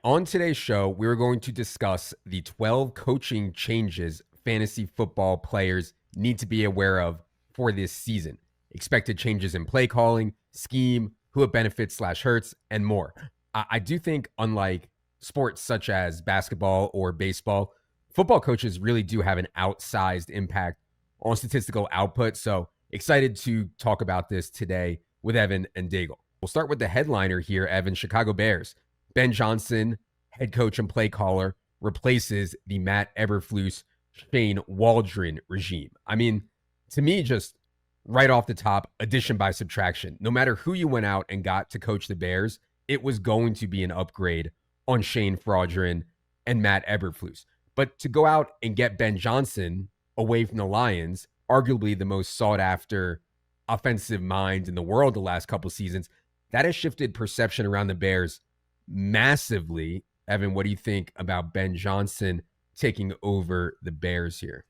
on today's show, we're going to discuss the 12 coaching changes fantasy football players need to be aware of for this season. Expected changes in play calling, scheme, who it benefits / hurts, and more. I do think, unlike sports such as basketball or baseball, football coaches really do have an outsized impact on statistical output. So excited to talk about this today with Evan and Daigle. We'll start with the headliner here, Evan. Chicago Bears. Ben Johnson, head coach and play caller, replaces the Matt Eberflus, Shane Waldron regime. I mean, to me, just right off the top, addition by subtraction. No matter who you went out and got to coach the Bears, it was going to be an upgrade on Shane Waldron and Matt Eberflus. But to go out and get Ben Johnson away from the Lions, arguably the most sought-after offensive mind in the world the last couple seasons, that has shifted perception around the Bears massively. Evan, what do you think about Ben Johnson taking over the Bears here?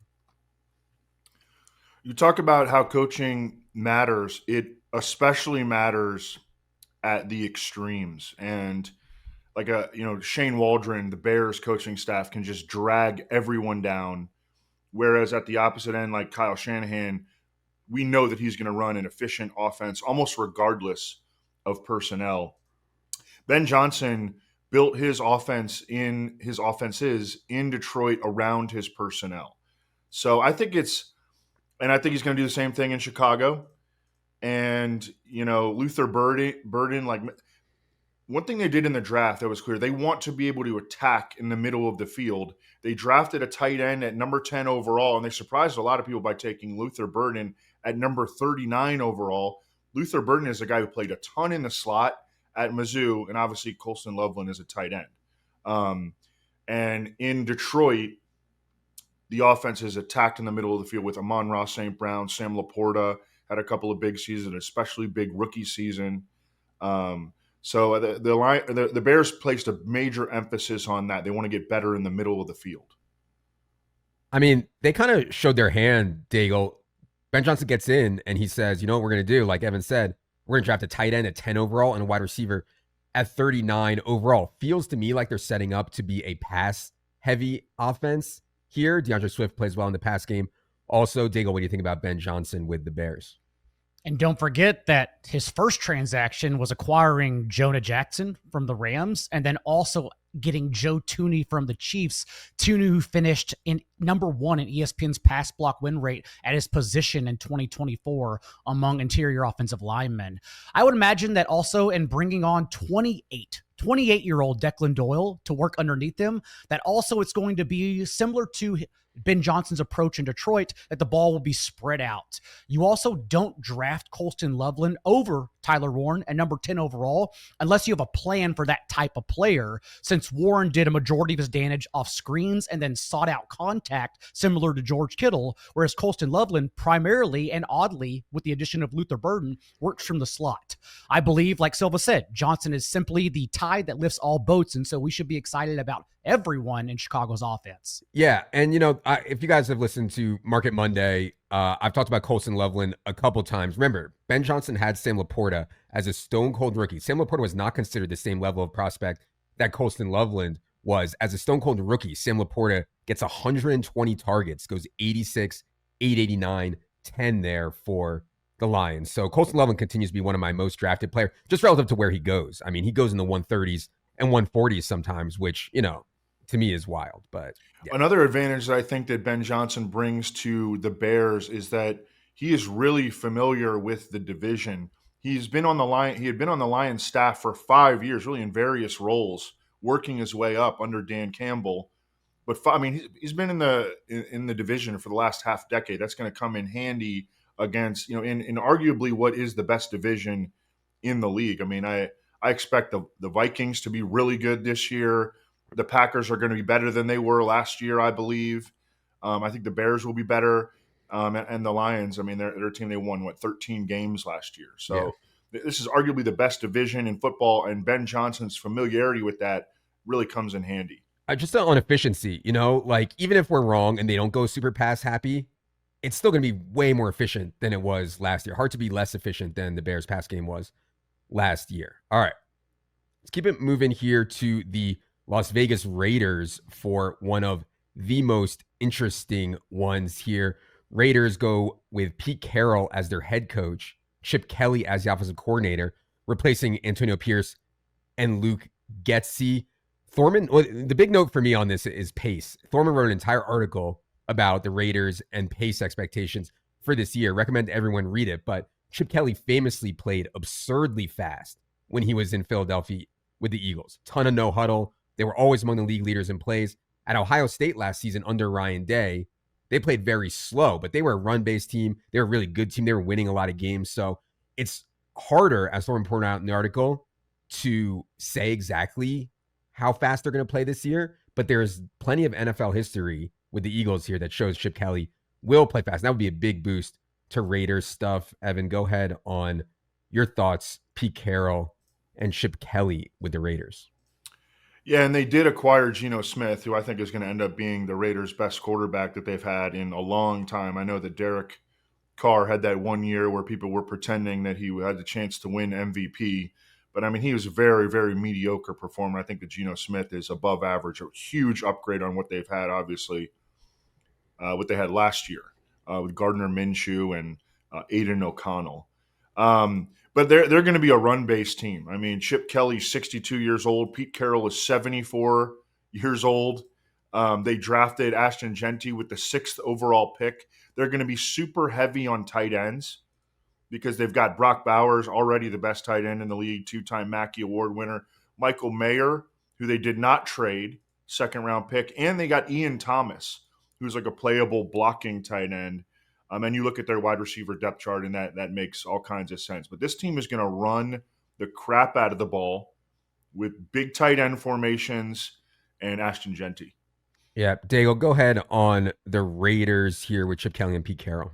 You talk about how coaching matters. It especially matters at the extremes. And like Shane Waldron, the Bears coaching staff can just drag everyone down. Whereas at the opposite end, like Kyle Shanahan, we know that he's going to run an efficient offense almost regardless of personnel. Ben Johnson built his offenses in Detroit around his personnel. So I think he's going to do the same thing in Chicago. And, Luther Burden, like one thing they did in the draft that was clear, they want to be able to attack in the middle of the field. They drafted a tight end at number 10 overall, and they surprised a lot of people by taking Luther Burden at number 39 overall. Luther Burden is a guy who played a ton in the slot at Mizzou, and obviously Colston Loveland is a tight end. And in Detroit, the offense is attacked in the middle of the field with Amon-Ra St. Brown, Sam Laporta had a couple of big seasons, especially big rookie season. So the Bears placed a major emphasis on that. They want to get better in the middle of the field. I mean, they kind of showed their hand, Daigle. Ben Johnson gets in and he says, you know what we're going to do? Like Evan said, we're going to draft a tight end at 10 overall and a wide receiver at 39 overall. Feels to me like they're setting up to be a pass-heavy offense here. DeAndre Swift plays well in the pass game. Also, Daigle, what do you think about Ben Johnson with the Bears? And don't forget that his first transaction was acquiring Jonah Jackson from the Rams and then also getting Joe Thuney from the Chiefs. Thuney, who finished in number 1 in ESPN's pass block win rate at his position in 2024 among interior offensive linemen. I would imagine that also in bringing on 28-year-old Declan Doyle to work underneath him, that also it's going to be similar to Ben Johnson's approach in Detroit, that the ball will be spread out. You also don't draft Colston Loveland over Tyler Warren at number 10 overall unless you have a plan for that type of player, since Warren did a majority of his damage off screens and then sought out contact similar to George Kittle, whereas Colston Loveland primarily and oddly, with the addition of Luther Burden, works from the slot. I believe, like Silva said, Johnson is simply the tide that lifts all boats, and so we should be excited about everyone in Chicago's offense. Yeah, and if you guys have listened to Market Monday, I've talked about Colston Loveland a couple times. Remember, Ben Johnson had Sam Laporta as a stone-cold rookie. Sam Laporta was not considered the same level of prospect that Colston Loveland was. As a stone-cold rookie, Sam Laporta gets 120 targets, goes 86, 889, 10 there for the Lions. So Colston Loveland continues to be one of my most drafted players, just relative to where he goes. I mean, he goes in the 130s and 140s sometimes, which, to me is wild. But yeah. Another advantage that I think that Ben Johnson brings to the Bears is that he is really familiar with the division. He had been on the Lions staff for 5 years, really in various roles, working his way up under Dan Campbell. But he's been in the division for the last half decade. That's going to come in handy against, in arguably what is the best division in the league. I mean, I expect the Vikings to be really good this year. The Packers are going to be better than they were last year, I believe. I think the Bears will be better. And the Lions, I mean, their team, they won, 13 games last year. So This is arguably the best division in football, and Ben Johnson's familiarity with that really comes in handy. Just on efficiency, even if we're wrong and they don't go super pass happy, it's still going to be way more efficient than it was last year. Hard to be less efficient than the Bears pass game was last year. All right. Let's keep it moving here to the Las Vegas Raiders for one of the most interesting ones here. Raiders go with Pete Carroll as their head coach, Chip Kelly as the offensive coordinator, replacing Antonio Pierce and Luke Getsy. Thorman, well, the big note for me on this is pace. Thorman wrote an entire article about the Raiders and pace expectations for this year. Recommend everyone read it. But Chip Kelly famously played absurdly fast when he was in Philadelphia with the Eagles. Ton of no huddle. They were always among the league leaders in plays. At Ohio State last season under Ryan Day, they played very slow, but they were a run-based team. They were a really good team. They were winning a lot of games. So it's harder, as Thorman pointed out in the article, to say exactly how fast they're going to play this year. But there's plenty of NFL history with the Eagles here that shows Chip Kelly will play fast. That would be a big boost to Raiders stuff. Evan, go ahead on your thoughts, Pete Carroll and Chip Kelly with the Raiders. Yeah, and they did acquire Geno Smith, who I think is going to end up being the Raiders' best quarterback that they've had in a long time. I know that Derek Carr had that 1 year where people were pretending that he had the chance to win MVP. But, I mean, he was a very, very mediocre performer. I think that Geno Smith is above average, a huge upgrade on what they've had, obviously, what they had last year with Gardner Minshew and Aiden O'Connell. But they're going to be a run-based team. I mean, Chip Kelly's 62 years old. Pete Carroll is 74 years old. They drafted Ashton Genty with the 6th overall pick. They're going to be super heavy on tight ends because they've got Brock Bowers, already the best tight end in the league, 2-time Mackey Award winner. Michael Mayer, who they did not trade, 2nd-round pick. And they got Ian Thomas, who's like a playable blocking tight end. And you look at their wide receiver depth chart, and that makes all kinds of sense. But this team is going to run the crap out of the ball with big tight end formations and Ashton Genty. Yeah, Dago, go ahead on the Raiders here with Chip Kelly and Pete Carroll.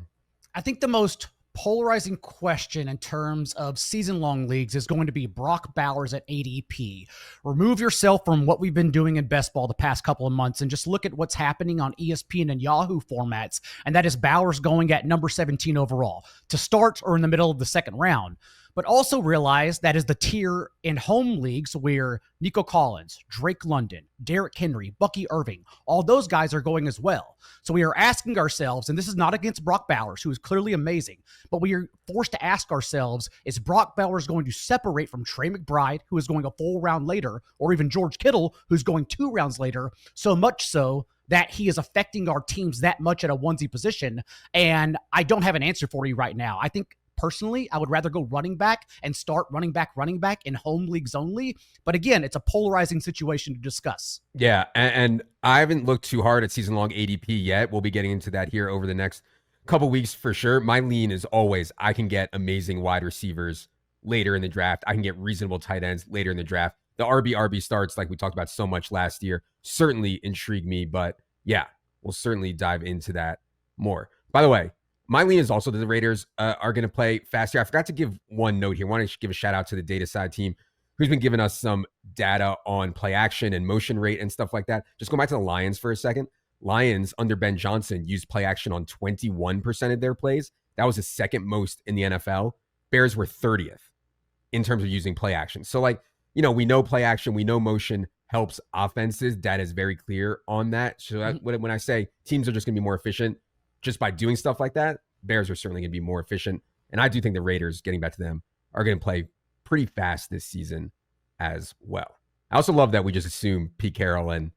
I think the most polarizing question in terms of season-long leagues is going to be Brock Bowers at ADP. Remove yourself from what we've been doing in best ball the past couple of months and just look at what's happening on ESPN and Yahoo formats, and that is Bowers going at number 17 overall to start or in the middle of the 2nd round. But also realize that is the tier in home leagues where Nico Collins, Drake London, Derrick Henry, Bucky Irving, all those guys are going as well. So we are asking ourselves, and this is not against Brock Bowers, who is clearly amazing, but we are forced to ask ourselves, is Brock Bowers going to separate from Trey McBride, who is going a full round later, or even George Kittle, who's going 2 rounds later, so much so that he is affecting our teams that much at a onesie position? And I don't have an answer for you right now. I think personally, I would rather go running back and start running back in home leagues only. But again, it's a polarizing situation to discuss. Yeah, and I haven't looked too hard at season-long ADP yet. We'll be getting into that here over the next couple weeks for sure. My lean is always I can get amazing wide receivers later in the draft. I can get reasonable tight ends later in the draft. The RB starts, like we talked about so much last year, certainly intrigue me. But yeah, we'll certainly dive into that more. By the way, my lean is also that the Raiders are going to play fast here. I forgot to give one note here. I want to give a shout out to the data side team who's been giving us some data on play action and motion rate and stuff like that. Just go back to the Lions for a second. Lions under Ben Johnson used play action on 21% of their plays. That was the 2nd most in the NFL. Bears were 30th in terms of using play action. So we know play action, we know motion helps offenses. Data is very clear on that. So when I say teams are just going to be more efficient, just by doing stuff like that, Bears are certainly going to be more efficient. And I do think the Raiders, getting back to them, are going to play pretty fast this season as well. I also love that we just assume Pete Carroll and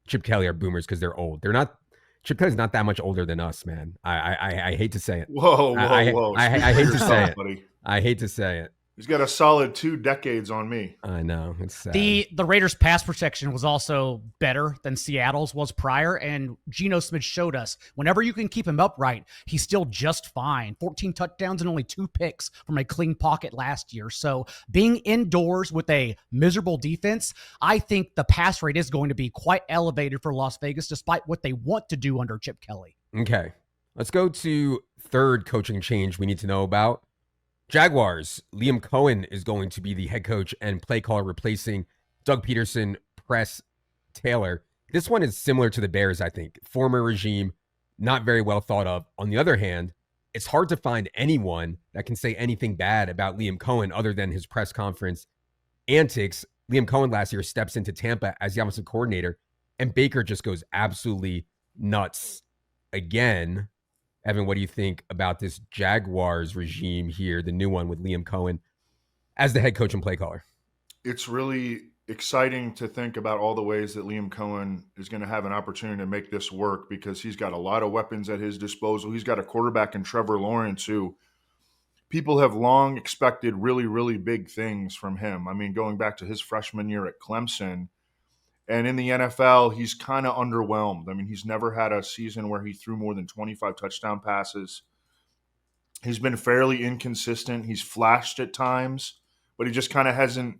Chip Kelly are boomers because they're old. They're not. Chip Kelly's not that much older than us, man. I hate to say it. Whoa. I hate to say it. Buddy. I hate to say it. He's got a solid 2 decades on me. I know. It's sad. The Raiders' pass protection was also better than Seattle's was prior, and Geno Smith showed us whenever you can keep him upright, he's still just fine. 14 touchdowns and only 2 picks from a clean pocket last year. So being indoors with a miserable defense, I think the pass rate is going to be quite elevated for Las Vegas, despite what they want to do under Chip Kelly. Okay. Let's go to third coaching change we need to know about. Jaguars, Liam Cohen is going to be the head coach and play caller, replacing Doug Peterson, Press Taylor. This one is similar to the Bears, I think. Former regime, not very well thought of. On the other hand, it's hard to find anyone that can say anything bad about Liam Cohen other than his press conference antics. Liam Cohen last year steps into Tampa as the offensive coordinator, and Baker just goes absolutely nuts again. Evan, what do you think about this Jaguars regime here, the new one with Liam Cohen as the head coach and play caller? It's really exciting to think about all the ways that Liam Cohen is going to have an opportunity to make this work, because he's got a lot of weapons at his disposal. He's got a quarterback in Trevor Lawrence who people have long expected really, really big things from him. I mean, going back to his freshman year at Clemson, and in the NFL, he's kind of underwhelmed. I mean, he's never had a season where he threw more than 25 touchdown passes. He's been fairly inconsistent. He's flashed at times, but he just kind of hasn't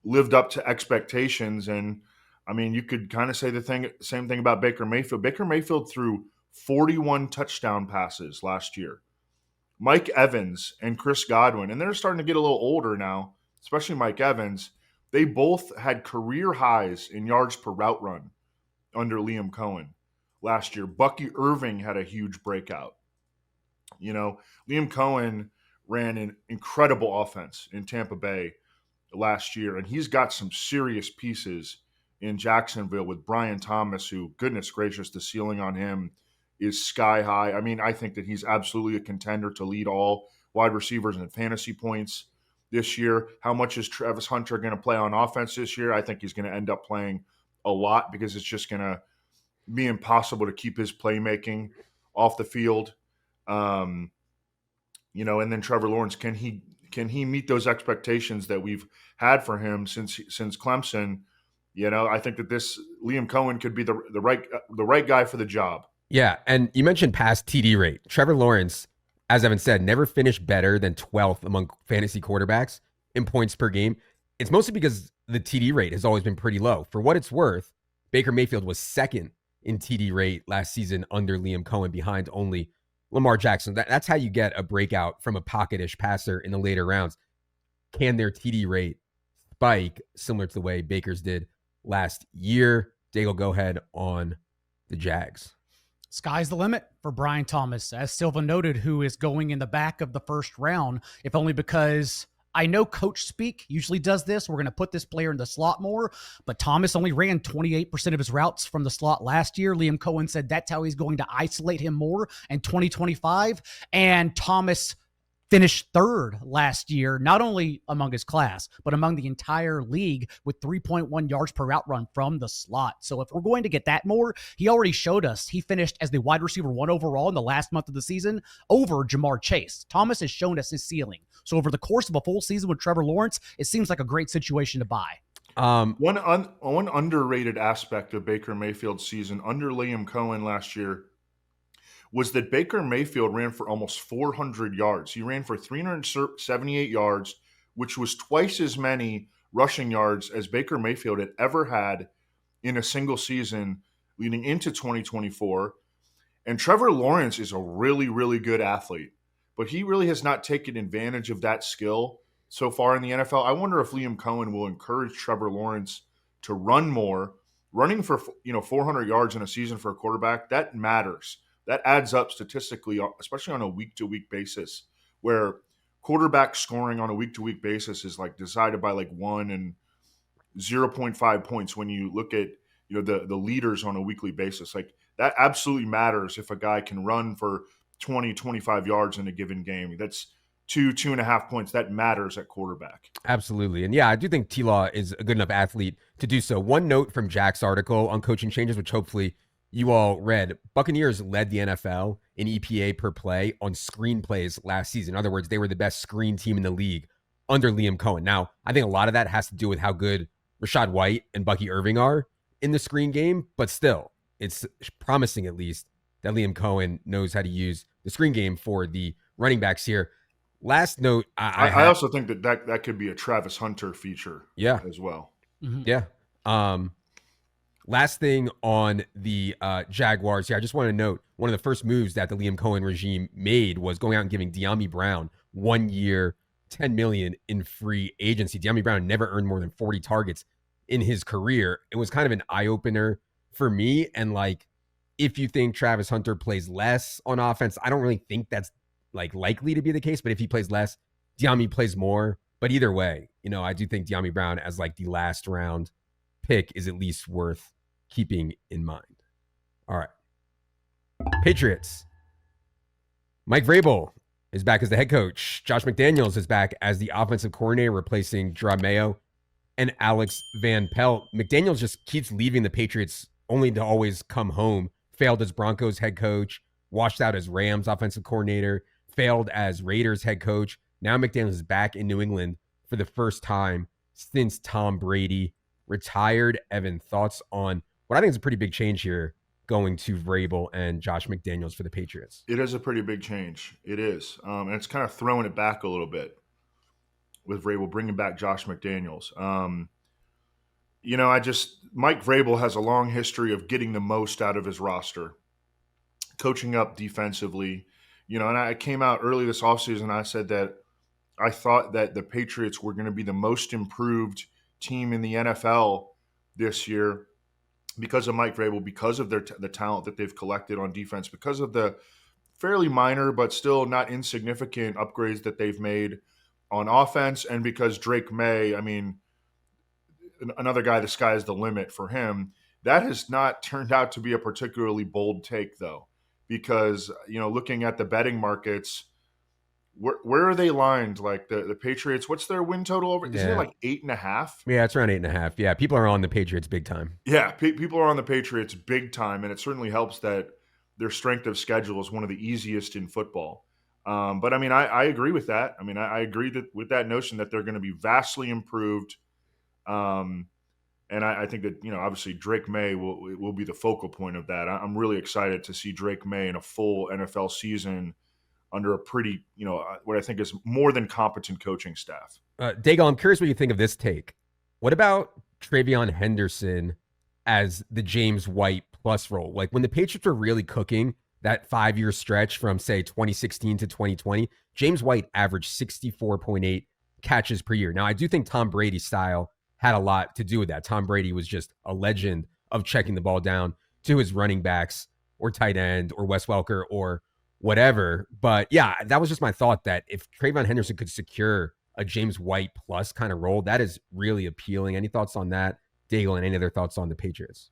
lived up to expectations. And I mean, you could kind of say same thing about Baker Mayfield. Baker Mayfield threw 41 touchdown passes last year. Mike Evans and Chris Godwin, and they're starting to get a little older now, especially Mike Evans. They both had career highs in yards per route run under Liam Cohen last year. Bucky Irving had a huge breakout. You know, Liam Cohen ran an incredible offense in Tampa Bay last year, and he's got some serious pieces in Jacksonville with Brian Thomas, who, goodness gracious, the ceiling on him is sky high. I mean, I think that he's absolutely a contender to lead all wide receivers in fantasy points this year. How much is Travis Hunter going to play on offense this year? I think he's going to end up playing a lot, because it's just going to be impossible to keep his playmaking off the field. You know, and then Trevor Lawrence, can he meet those expectations that we've had for him since Clemson? You know, I think that this Liam Cohen could be the right guy for the job. Yeah, and you mentioned past TD rate. Trevor Lawrence, as Evan said, never finished better than 12th among fantasy quarterbacks in points per game. It's mostly because the TD rate has always been pretty low. For what it's worth, Baker Mayfield was second in TD rate last season under Liam Cohen, behind only Lamar Jackson. That's how you get a breakout from a pocket-ish passer in the later rounds. Can their TD rate spike similar to the way Baker's did last year? Daigle, go ahead on the Jags. Sky's the limit for Brian Thomas, as Silva noted, who is going in the back of the first round, if only because I know coach speak usually does this. We're going to put this player in the slot more, but Thomas only ran 28% of his routes from the slot last year. Liam Cohen said that's how he's going to isolate him more in 2025. And Thomas finished third last year, not only among his class, but among the entire league with 3.1 yards per route run from the slot. So if we're going to get that more, he already showed us he finished as the wide receiver 1 overall in the last month of the season over Jamar Chase. Thomas has shown us his ceiling. So over the course of a full season with Trevor Lawrence, it seems like a great situation to buy. One underrated aspect of Baker Mayfield's season under Liam Cohen last year was that Baker Mayfield ran for almost 400 yards. He ran for 378 yards, which was twice as many rushing yards as Baker Mayfield had ever had in a single season leading into 2024. And Trevor Lawrence is a really, really good athlete, but he really has not taken advantage of that skill so far in the NFL. I wonder if Liam Cohen will encourage Trevor Lawrence to run more. Running for 400 yards in a season for a quarterback, that matters. That adds up statistically, especially on a week-to-week basis, where quarterback scoring on a week-to-week basis is like decided by like 1 and 0.5 points when you look at the leaders on a weekly basis. Like that absolutely matters if a guy can run for 20, 25 yards in a given game. That's 2.5 points. That matters at quarterback. Absolutely. And yeah, I do think T-Law is a good enough athlete to do so. One note from Jack's article on coaching changes, which hopefully you all read: Buccaneers led the NFL in EPA per play on screen plays last season. In other words, they were the best screen team in the league under Liam Cohen. Now, I think a lot of that has to do with how good Rachaad White and Bucky Irving are in the screen game, but still, it's promising at least that Liam Cohen knows how to use the screen game for the running backs here. Last note, I also think that could be a Travis Hunter feature as well. Mm-hmm. Yeah. Last thing on the Jaguars here, I just want to note one of the first moves that the Liam Cohen regime made was going out and giving De'Ami Brown 1 year, $10 million in free agency. De'Ami Brown never earned more than 40 targets in his career. It was kind of an eye-opener for me. And like, if you think Travis Hunter plays less on offense, I don't really think that's like likely to be the case. But if he plays less, De'Ami plays more. But either way, I do think De'Ami Brown as like the last round pick is at least worth keeping in mind. All right. Patriots. Mike Vrabel is back as the head coach. Josh McDaniels is back as the offensive coordinator, replacing Jerome Mayo and Alex Van Pelt. McDaniels just keeps leaving the Patriots only to always come home. Failed as Broncos head coach, washed out as Rams offensive coordinator, failed as Raiders head coach. Now McDaniels is back in New England for the first time since Tom Brady retired. Evan, thoughts on what I think is a pretty big change here going to Vrabel and Josh McDaniels for the Patriots? It is a pretty big change. It is. And it's kind of throwing it back a little bit with Vrabel bringing back Josh McDaniels. Mike Vrabel has a long history of getting the most out of his roster, coaching up defensively. And I came out early this offseason, I said that I thought that the Patriots were going to be the most improved team in the NFL this year because of Mike Vrabel, because of the talent that they've collected on defense, because of the fairly minor but still not insignificant upgrades that they've made on offense, and because Drake May, another guy, the sky is the limit for him. That has not turned out to be a particularly bold take, though, because, looking at the betting markets, where are they lined? Like the Patriots, what's their win total over? Isn't it like 8.5? Yeah, it's around 8.5. Yeah, people are on the Patriots big time. Yeah, people are on the Patriots big time, and it certainly helps that their strength of schedule is one of the easiest in football. But I agree with that. I agree with that notion that they're going to be vastly improved. And I think that, obviously Drake May will be the focal point of that. I'm really excited to see Drake May in a full NFL season under a pretty, what I think is more than competent coaching staff. Daigle, I'm curious what you think of this take. What about Travion Henderson as the James White plus role? Like when the Patriots were really cooking that 5-year stretch from, say, 2016 to 2020, James White averaged 64.8 catches per year. Now, I do think Tom Brady's style had a lot to do with that. Tom Brady was just a legend of checking the ball down to his running backs or tight end or Wes Welker or whatever. But yeah, that was just my thought, that if Travion Henderson could secure a James White plus kind of role, that is really appealing. Any thoughts on that, Daigle, and any other thoughts on the Patriots?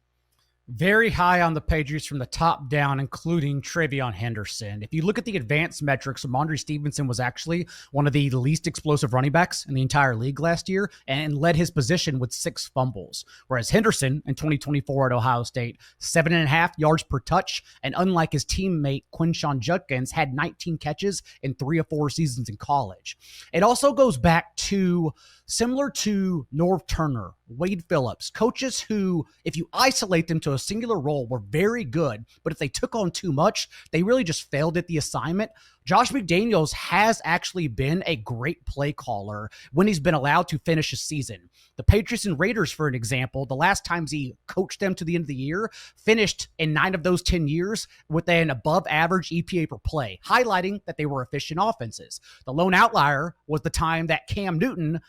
Very high on the Patriots from the top down, including Travion Henderson. If you look at the advanced metrics, Ramondre Stevenson was actually one of the least explosive running backs in the entire league last year and led his position with 6 fumbles. Whereas Henderson in 2024 at Ohio State, 7.5 yards per touch. And unlike his teammate Quinshon Judkins, had 19 catches in 3 or 4 seasons in college. It also goes back to similar to Norv Turner, Wade Phillips, coaches who, if you isolate them to a singular role, were very good, but if they took on too much, they really just failed at the assignment. Josh McDaniels has actually been a great play caller when he's been allowed to finish a season. The Patriots and Raiders, for an example, the last times he coached them to the end of the year, finished in 9 of those 10 years with an above average EPA per play, highlighting that they were efficient offenses. The lone outlier was the time that Cam Newton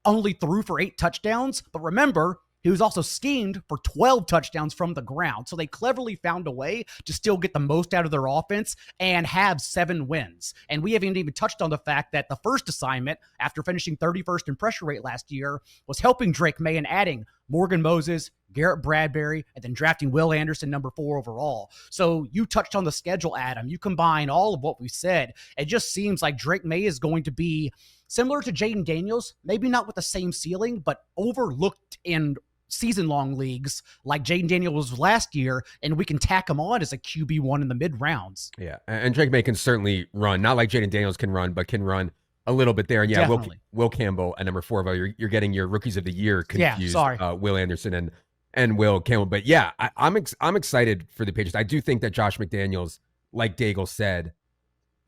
only threw for 8 touchdowns, but remember, he was also schemed for 12 touchdowns from the ground. So they cleverly found a way to still get the most out of their offense and have 7 wins. And we haven't even touched on the fact that the first assignment, after finishing 31st in pressure rate last year, was helping Drake May and adding Morgan Moses, Garrett Bradbury, and then drafting Will Anderson, number 4 overall. So you touched on the schedule, Adam. You combine all of what we said. It just seems like Drake May is going to be similar to Jaden Daniels, maybe not with the same ceiling, but overlooked in season-long leagues like Jaden Daniels was last year, and we can tack him on as a QB1 in the mid-rounds. Yeah, and Drake May can certainly run. Not like Jaden Daniels can run, but can run a little bit there. And yeah, Will Campbell at number 4. You're getting your rookies of the year confused. Yeah, sorry. Will Anderson and Will Campbell. But yeah, I'm excited for the Patriots. I do think that Josh McDaniels, like Daigle said,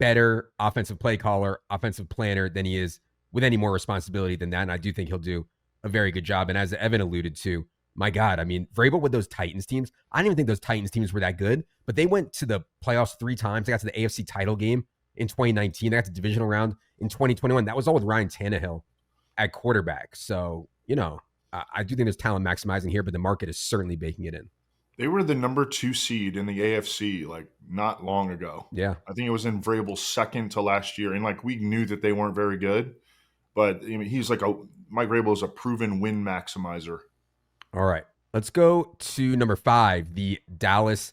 better offensive play caller, offensive planner than he is with any more responsibility than that. And I do think he'll do a very good job. And as Evan alluded to, my God, Vrabel with those Titans teams, I didn't even think those Titans teams were that good, but they went to the playoffs 3 times. They got to the AFC title game in 2019. They got to the divisional round in 2021. That was all with Ryan Tannehill at quarterback. So, I do think there's talent maximizing here, but the market is certainly baking it in. They were the number 2 seed in the AFC not long ago. Yeah. I think it was in Vrabel's second to last year. And we knew that they weren't very good, but he's Mike Vrabel is a proven win maximizer. All right. Let's go to number 5, the Dallas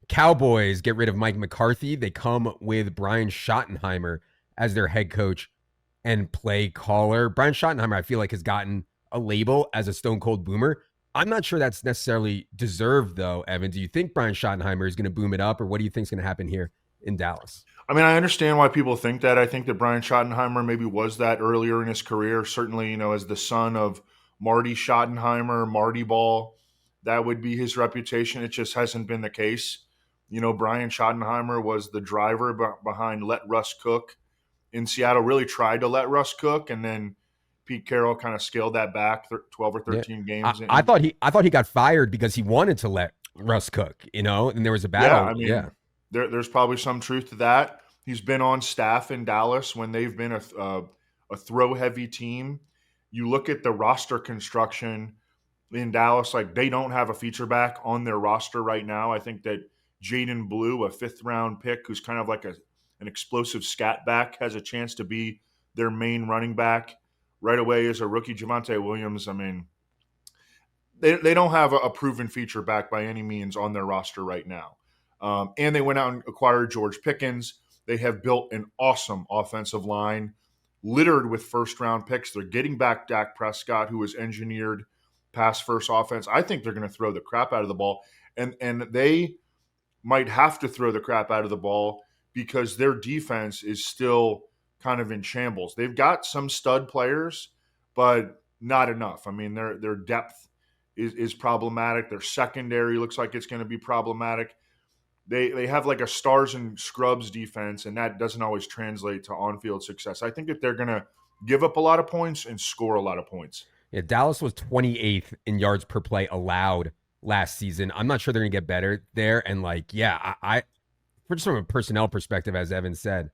Cowboys. Get rid of Mike McCarthy. They come with Brian Schottenheimer as their head coach and play caller. Brian Schottenheimer, I feel like, has gotten a label as a stone cold boomer. I'm not sure that's necessarily deserved, though, Evan. Do you think Brian Schottenheimer is going to boom it up, or what do you think is going to happen here in Dallas? I mean, I understand why people think that. I think that Brian Schottenheimer maybe was that earlier in his career. Certainly, as the son of Marty Schottenheimer, Marty Ball, that would be his reputation. It just hasn't been the case. Brian Schottenheimer was the driver behind Let Russ Cook in Seattle, really tried to let Russ cook, and then Pete Carroll kind of scaled that back 12 or 13 games. I thought he got fired because he wanted to let Russ cook, and there was a battle. There's probably some truth to that. He's been on staff in Dallas when they've been a throw-heavy team. You look at the roster construction in Dallas, like they don't have a feature back on their roster right now. I think that Jaden Blue, a 5th-round pick who's kind of like an explosive scat back, has a chance to be their main running back. Right away is a rookie, Javonte Williams. I mean, they don't have a proven feature back by any means on their roster right now. And they went out and acquired George Pickens. They have built an awesome offensive line littered with first-round picks. They're getting back Dak Prescott, who was engineered pass-first offense. I think they're going to throw the crap out of the ball. And they might have to throw the crap out of the ball because their defense is still kind of in shambles. They've got some stud players, but not enough. I mean, their depth is problematic. Their secondary looks like it's going to be problematic. They have like a stars and scrubs defense, and that doesn't always translate to on-field success. I think that they're going to give up a lot of points and score a lot of points. Yeah, Dallas was 28th in yards per play allowed last season. I'm not sure they're going to get better there. And I just from a personnel perspective, as Evan said,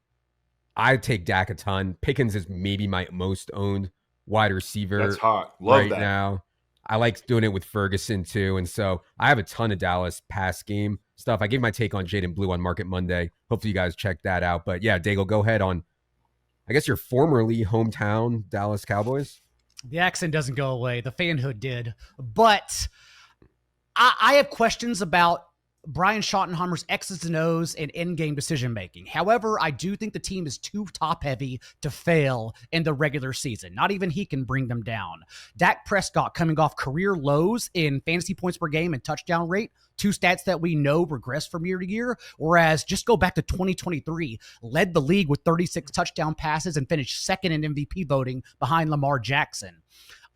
I take Dak a ton. Pickens is maybe my most owned wide receiver. That's hot. Love right that. Now. I like doing it with Ferguson too. And so I have a ton of Dallas pass game stuff. I gave my take on Jaden Blue on Market Monday. Hopefully you guys check that out. But yeah, Daigle, go ahead on, I guess, your formerly hometown Dallas Cowboys. The accent doesn't go away. The fanhood did. But I have questions about Brian Schottenheimer's X's and O's and in-game decision-making. However, I do think the team is too top-heavy to fail in the regular season. Not even he can bring them down. Dak Prescott coming off career lows in fantasy points per game and touchdown rate, 2 stats that we know regress from year to year, whereas just go back to 2023, led the league with 36 touchdown passes and finished second in MVP voting behind Lamar Jackson.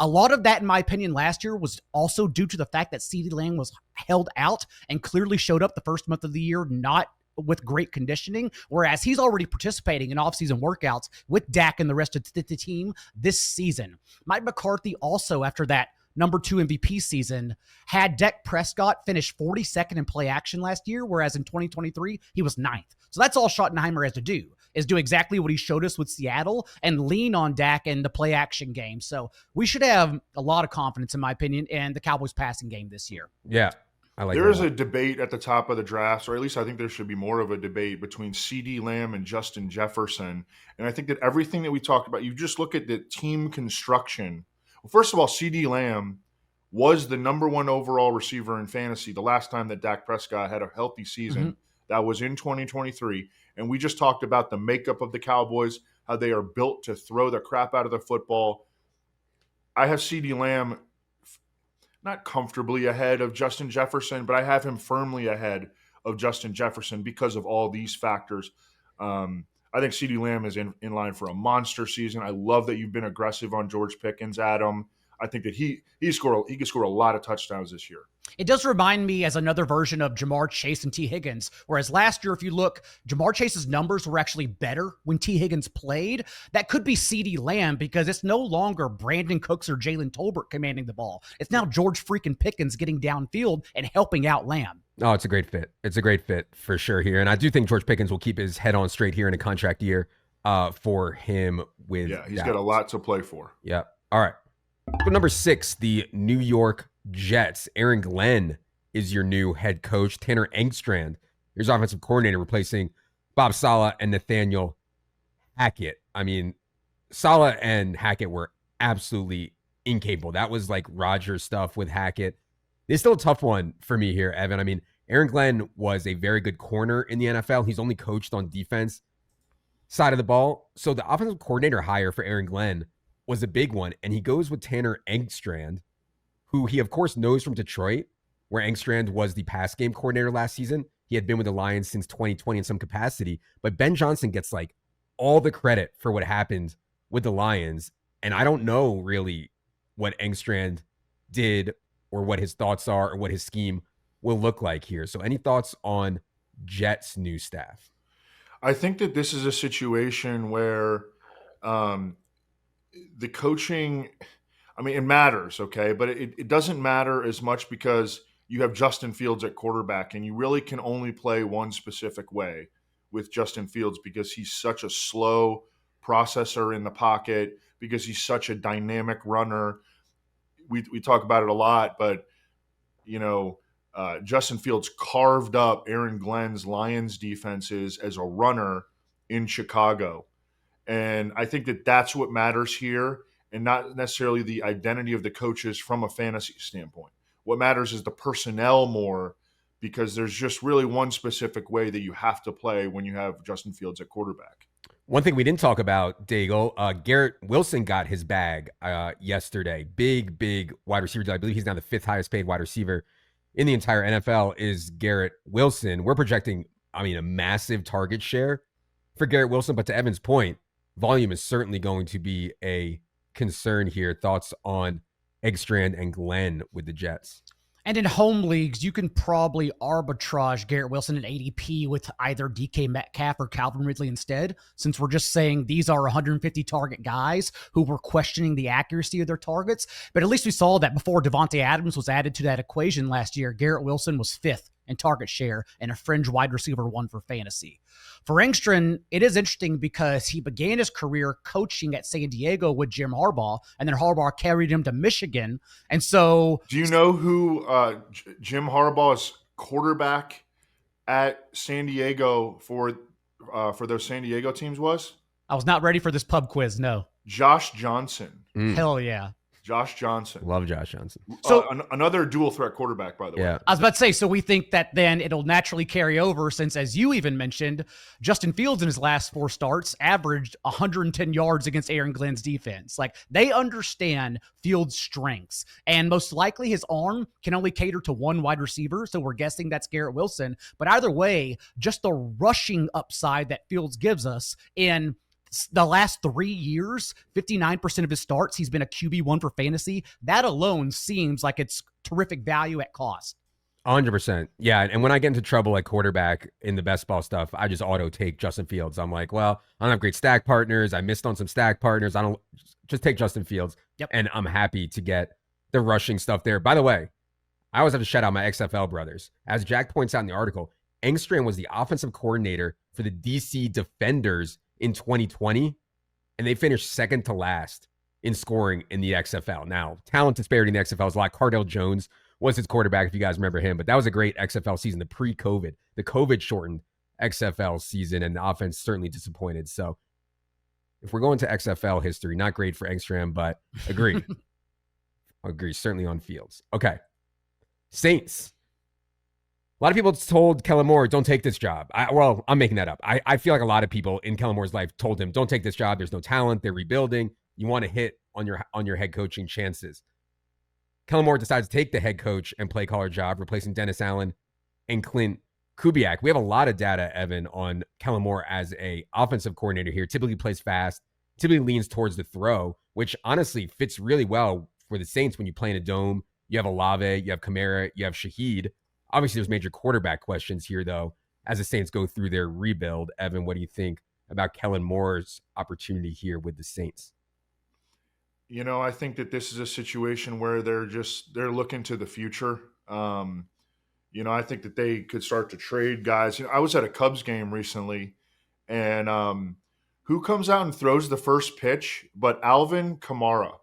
A lot of that, in my opinion, last year was also due to the fact that CeeDee Lamb was held out and clearly showed up the first month of the year not with great conditioning, whereas he's already participating in offseason workouts with Dak and the rest of the team this season. Mike McCarthy also, after that number 2 MVP season, had Dak Prescott finish 42nd in play action last year, whereas in 2023, he was 9th. So that's all Schottenheimer has to do, is do exactly what he showed us with Seattle and lean on Dak in the play action game. So we should have a lot of confidence, in my opinion, in the Cowboys passing game this year. Yeah. I like there is a debate at the top of the drafts, or at least I think there should be more of a debate between CeeDee Lamb and Justin Jefferson. And I think that everything that we talked about, you just look at the team construction. Well, first of all, CeeDee Lamb was the number 1 overall receiver in fantasy the last time that Dak Prescott had a healthy season. Mm-hmm. That was in 2023. And we just talked about the makeup of the Cowboys, how they are built to throw the crap out of the football. I have CeeDee Lamb not comfortably ahead of Justin Jefferson, but I have him firmly ahead of Justin Jefferson because of all these factors. I think CeeDee Lamb is in line for a monster season. I love that you've been aggressive on George Pickens, Adam. I think that he could score a lot of touchdowns this year. It does remind me as another version of Jamar Chase and T. Higgins, whereas last year, if you look, Jamar Chase's numbers were actually better when T. Higgins played. That could be CeeDee Lamb because it's no longer Brandon Cooks or Jalen Tolbert commanding the ball. It's now George freaking Pickens getting downfield and helping out Lamb. Oh, it's a great fit. It's a great fit for sure here. And I do think George Pickens will keep his head on straight here in a contract year for him with he's got a lot to play for. Yeah. All right. So number 6, the New York Jets. Aaron Glenn is your new head coach. Tanner Engstrand, here's offensive coordinator, replacing Bob Saleh and Nathaniel Hackett. I mean, Saleh and Hackett were absolutely incapable. That was like Rodgers stuff with Hackett. It's still a tough one for me here, Evan. I mean, Aaron Glenn was a very good corner in the NFL. He's only coached on defense side of the ball. So the offensive coordinator hire for Aaron Glenn was a big one. And he goes with Tanner Engstrand, who he, of course, knows from Detroit, where Engstrand was the pass game coordinator last season. He had been with the Lions since 2020 in some capacity. But Ben Johnson gets like all the credit for what happened with the Lions. And I don't know really what Engstrand did or what his thoughts are or what his scheme will look like here. So any thoughts on Jets' new staff? I think that this is a situation where the coaching, I mean, it matters, okay, but it doesn't matter as much because you have Justin Fields at quarterback, and you really can only play one specific way with Justin Fields because he's such a slow processor in the pocket, because he's such a dynamic runner. We talk about it a lot, but, you know, Justin Fields carved up Aaron Glenn's Lions defenses as a runner in Chicago. And I think that that's what matters here, and not necessarily the identity of the coaches from a fantasy standpoint. What matters is the personnel more, because there's just really one specific way that you have to play when you have Justin Fields at quarterback. One thing we didn't talk about, Daigle, Garrett Wilson got his bag yesterday. Big wide receiver. I believe he's now the 5th highest paid wide receiver in the entire NFL is Garrett Wilson. We're projecting, a massive target share for Garrett Wilson. But to Evan's point, volume is certainly going to be a concern here. Thoughts on Engstrand and Glenn with the Jets? And in home leagues, you can probably arbitrage Garrett Wilson at ADP with either DK Metcalf or Calvin Ridley instead, since we're just saying these are 150 target guys who were questioning the accuracy of their targets. But at least we saw that before Devontae Adams was added to that equation last year, Garrett Wilson was 5th in target share and a fringe wide receiver 1 for fantasy. For Engstrand, it is interesting because he began his career coaching at San Diego with Jim Harbaugh, and then Harbaugh carried him to Michigan. And so, do you know who Jim Harbaugh's quarterback at San Diego for those San Diego teams was? I was not ready for this pub quiz. No. Josh Johnson. Hell yeah. Josh Johnson. Love Josh Johnson. So another dual threat quarterback, by the way. I was about to say, so we think that then it'll naturally carry over since, as you even mentioned, Justin Fields in his last 4 starts averaged 110 yards against Aaron Glenn's defense. Like, they understand Fields' strengths, and most likely his arm can only cater to one wide receiver. So we're guessing that's Garrett Wilson. But either way, just the rushing upside that Fields gives us in the last 3 years, 59% of his starts, he's been a QB1 for fantasy. That alone seems like it's terrific value at cost. 100%. Yeah. And when I get into trouble at quarterback in the best ball stuff, I just auto take Justin Fields. I'm like, well, I don't have great stack partners. I missed on some stack partners. I don't just take Justin Fields. Yep. And I'm happy to get the rushing stuff there. By the way, I always have to shout out my XFL brothers. As Jack points out in the article, Engstrand was the offensive coordinator for the DC Defenders in 2020, and they finished second to last in scoring in the XFL. Now, talent disparity in the XFL is a lot. Cardell Jones was his quarterback, if you guys remember him, but that was a great XFL season, the pre-COVID, the COVID-shortened XFL season, and the offense certainly disappointed. So if we're going to XFL history, not great for Engstrand, but agree. Agree, certainly on Fields. Okay. Saints. A lot of people told Kellen Moore, don't take this job. I'm making that up. I feel like a lot of people in Kellen Moore's life told him, don't take this job. There's no talent. They're rebuilding. You want to hit on your head coaching chances. Kellen Moore decides to take the head coach and play caller job, replacing Dennis Allen and Clint Kubiak. We have a lot of data, Evan, on Kellen Moore as a offensive coordinator here. Typically plays fast, typically leans towards the throw, which honestly fits really well for the Saints when you play in a dome. You have Olave, you have Kamara, you have Shaheed. Obviously, there's major quarterback questions here, though, as the Saints go through their rebuild. Evan, what do you think about Kellen Moore's opportunity here with the Saints? I think that this is a situation where they're looking to the future. I think that they could start to trade guys. I was at a Cubs game recently, and who comes out and throws the first pitch but Alvin Kamara?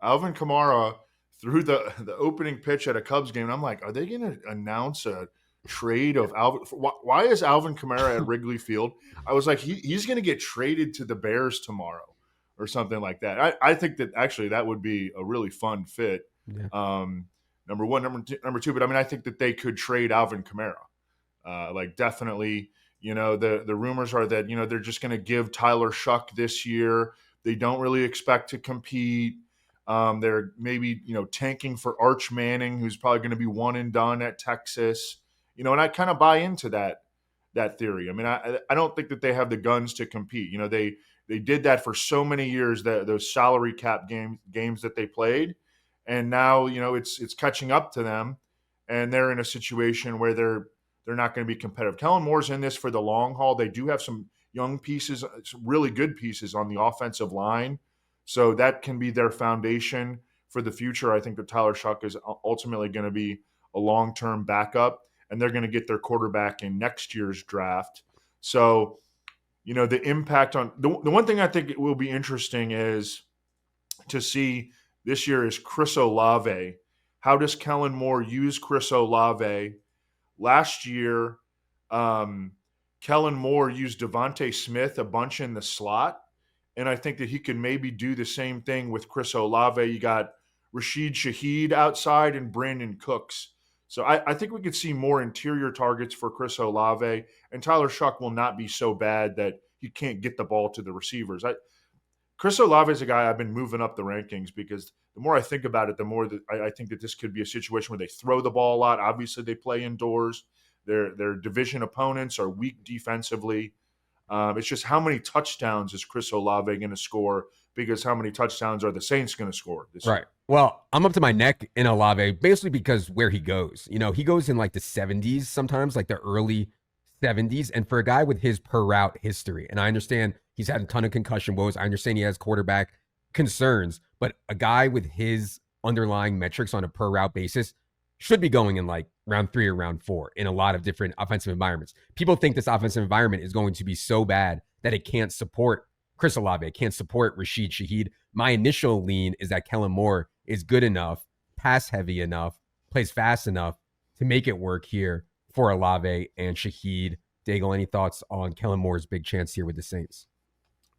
Alvin Kamara threw the opening pitch at a Cubs game. And I'm like, are they going to announce a trade of Alvin? Why is Alvin Kamara at Wrigley Field? I was like, he's going to get traded to the Bears tomorrow. or something like that. I think that actually that would be a really fun fit. Yeah. Number one, number two, but I mean, I think that they could trade Alvin Kamara. Like definitely, the rumors are that, they're just going to give Tyler Shuck this year. They don't really expect to compete. They're maybe, tanking for Arch Manning, who's probably going to be one and done at Texas, and I kind of buy into that theory. I mean, I don't think that they have the guns to compete. They did that for so many years, that those salary cap games that they played. And now, it's catching up to them, and they're in a situation where they're not going to be competitive. Kellen Moore's in this for the long haul. They do have some young pieces, some really good pieces on the offensive line. So that can be their foundation for the future. I think that Tyler Shuck is ultimately going to be a long-term backup, and they're going to get their quarterback in next year's draft. So, the impact on the one thing I think it will be interesting is to see this year is Chris Olave. How does Kellen Moore use Chris Olave? Last year, Kellen Moore used Devontae Smith a bunch in the slot, and I think that he can maybe do the same thing with Chris Olave. You got Rashid Shaheed outside and Brandon Cooks. So I think we could see more interior targets for Chris Olave, and Tyler Shuck will not be so bad that he can't get the ball to the receivers. Chris Olave is a guy I've been moving up the rankings because the more I think about it, the more that I think that this could be a situation where they throw the ball a lot. Obviously, they play indoors. Their division opponents are weak defensively. It's just how many touchdowns is Chris Olave going to score, because how many touchdowns are the Saints going to score this year? Well, I'm up to my neck in Olave basically because where he goes. He goes in like the 70s sometimes, like the early 70s. And for a guy with his per route history, and I understand he's had a ton of concussion woes. I understand he has quarterback concerns, but a guy with his underlying metrics on a per route basis should be going in like round 3 or round 4 in a lot of different offensive environments. People think this offensive environment is going to be so bad that it can't support Chris Olave, it can't support Rashid Shaheed. My initial lean is that Kellen Moore is good enough, pass heavy enough, plays fast enough to make it work here for Olave and Shaheed. Daigle, any thoughts on Kellen Moore's big chance here with the Saints?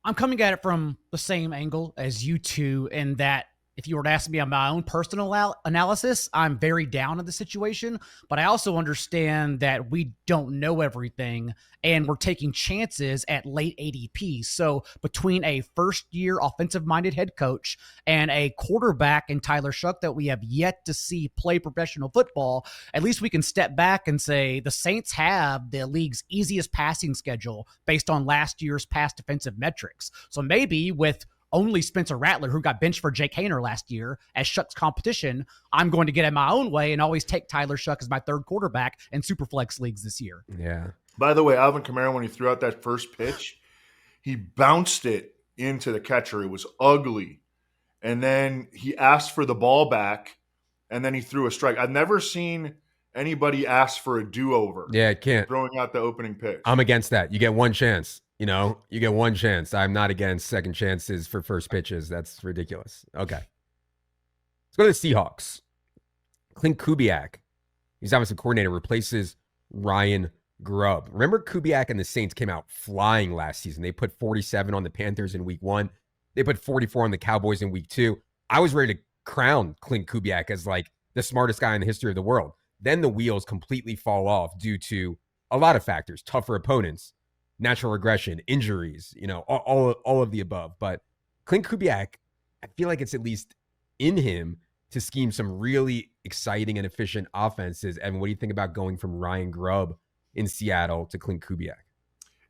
I'm coming at it from the same angle as you two, in that if you were to ask me on my own personal analysis, I'm very down on the situation, but I also understand that we don't know everything and we're taking chances at late ADP. So between a first-year offensive-minded head coach and a quarterback in Tyler Shuck that we have yet to see play professional football, at least we can step back and say the Saints have the league's easiest passing schedule based on last year's past defensive metrics. So maybe with only Spencer Rattler, who got benched for Jake Haener last year, as Shuck's competition, I'm going to get in my own way and always take Tyler Shuck as my third quarterback in Superflex leagues this year. Yeah. By the way, Alvin Kamara, when he threw out that first pitch, he bounced it into the catcher. It was ugly. And then he asked for the ball back, and then he threw a strike. I've never seen anybody ask for a do-over. Yeah, it can't. Throwing out the opening pitch. I'm against that. You get one chance. You get one chance. I'm not against second chances for first pitches. That's ridiculous. Okay. Let's go to the Seahawks. Clint Kubiak, he's offensive coordinator, replaces Ryan Grubb. Remember, Kubiak and the Saints came out flying last season. They put 47 on the Panthers in week 1. They put 44 on the Cowboys in week 2. I was ready to crown Clint Kubiak as like the smartest guy in the history of the world. Then the wheels completely fall off due to a lot of factors, tougher opponents, natural regression, injuries, all of the above. But Clint Kubiak, I feel like it's at least in him to scheme some really exciting and efficient offenses. Evan, what do you think about going from Ryan Grubb in Seattle to Clint Kubiak?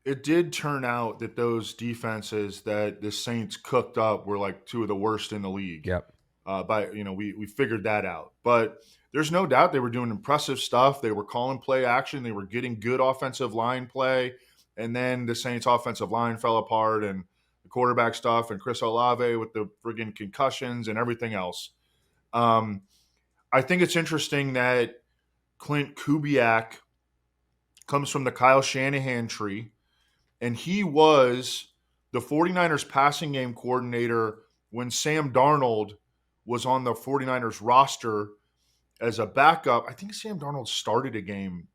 It did turn out that those defenses that the Saints cooked up were like 2 of the worst in the league. Yep. We figured that out. But there's no doubt they were doing impressive stuff. They were calling play action. They were getting good offensive line play. And then the Saints offensive line fell apart, and the quarterback stuff, and Chris Olave with the friggin' concussions and everything else. I think it's interesting that Clint Kubiak comes from the Kyle Shanahan tree, and he was the 49ers passing game coordinator when Sam Darnold was on the 49ers roster as a backup. I think Sam Darnold started a game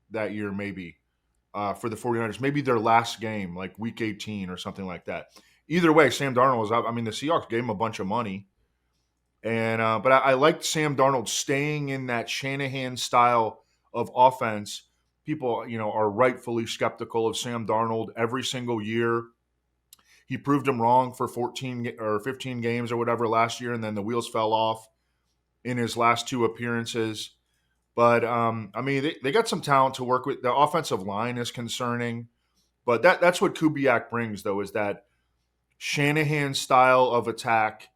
that year maybe. For the 49ers, maybe their last game, like week 18 or something like that. either way, Sam Darnold is up. I mean, the Seahawks gave him a bunch of money, and but I liked Sam Darnold staying in that Shanahan style of offense. People, are rightfully skeptical of Sam Darnold every single year. He proved them wrong for 14 or 15 games or whatever last year, and then the wheels fell off in his last two appearances. But I mean, they got some talent to work with. The offensive line is concerning, but that's what Kubiak brings, though, is that Shanahan style of attack,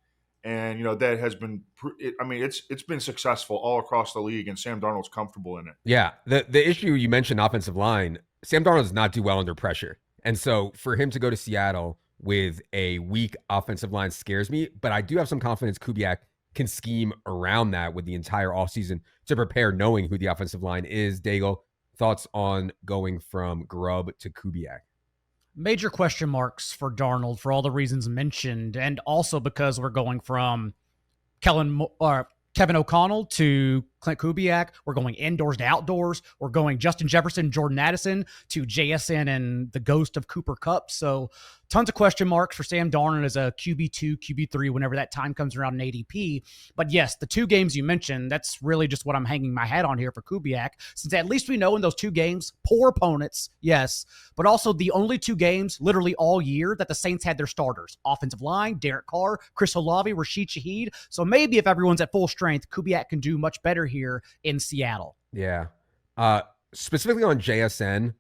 and that has been. I mean, it's been successful all across the league, and Sam Darnold's comfortable in it. Yeah, the issue you mentioned, offensive line, Sam Darnold does not do well under pressure, and so for him to go to Seattle with a weak offensive line scares me. But I do have some confidence Kubiak can scheme around that with the entire offseason to prepare, knowing who the offensive line is. Daigle, thoughts on going from Grubb to Kubiak? Major question marks for Darnold for all the reasons mentioned, and also because we're going from Kevin O'Connell to Clint Kubiak. We're going indoors to outdoors. We're going Justin Jefferson, Jordan Addison to JSN and the ghost of Cooper Kupp. So tons of question marks for Sam Darnold as a QB2, QB3, whenever that time comes around in ADP. But yes, the two games you mentioned, that's really just what I'm hanging my hat on here for Kubiak, since at least we know in those two games, poor opponents, yes, but also the only two games literally all year that the Saints had their starters. Offensive line, Derek Carr, Chris Olave, Rashid Shaheed. So maybe if everyone's at full strength, Kubiak can do much better here in Seattle. Yeah. Specifically on JSN,